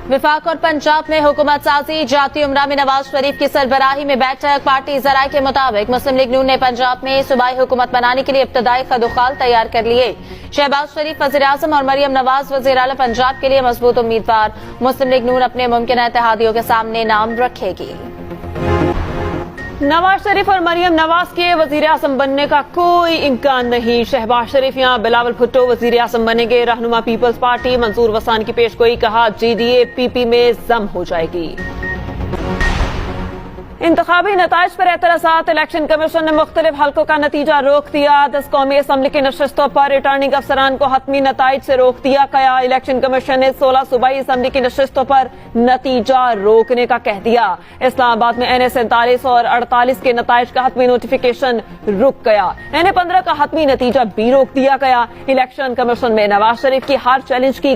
वफाक और पंजाब में हुकूमत साजी। जाती उमरा में नवाज शरीफ की सरबराही में बैठक। पार्टी जराये के मुताबिक मुस्लिम लीग नून ने पंजाब में सूबाई हुकूमत बनाने के लिए इब्तदाई खदोखाल तैयार कर लिए। शहबाज शरीफ वज़ीर आज़म और मरियम नवाज वज़ीर आला पंजाब के लिए मजबूत उम्मीदवार। मुस्लिम लीग नून अपने मुमकिन इत्तेहादियों के सामने नाम रखेगी। नवाज शरीफ और मरियम नवाज के वजीर आज़म बनने का कोई इम्कान नहीं। शहबाज शरीफ यहाँ बिलावल भुट्टो वजीर आज़म बनेंगे। रहनुमा पीपल्स पार्टी मंसूर वसान की पेशगोई। कहा GDA PP में जम हो जाएगी। इंतखाबी नताइज पर एतराज़ात। इलेक्शन कमीशन ने मुख्तलिफ हल्कों का नतीजा रोक दिया। 10 कौमी असम्बली की नशस्तों पर रिटर्निंग अफसरान को हतमी नताइज से रोक दिया गया। इलेक्शन कमीशन ने 16 सूबाई असम्बली की नशस्तों पर नतीजा रोकने का कह दिया। इस्लामाबाद में NA 47 और 48 के नताइज का हतमी नोटिफिकेशन रुक गया। NA 15 का हतमी नतीजा भी रोक दिया गया। इलेक्शन कमीशन में नवाज शरीफ की हार चैलेंज की गई।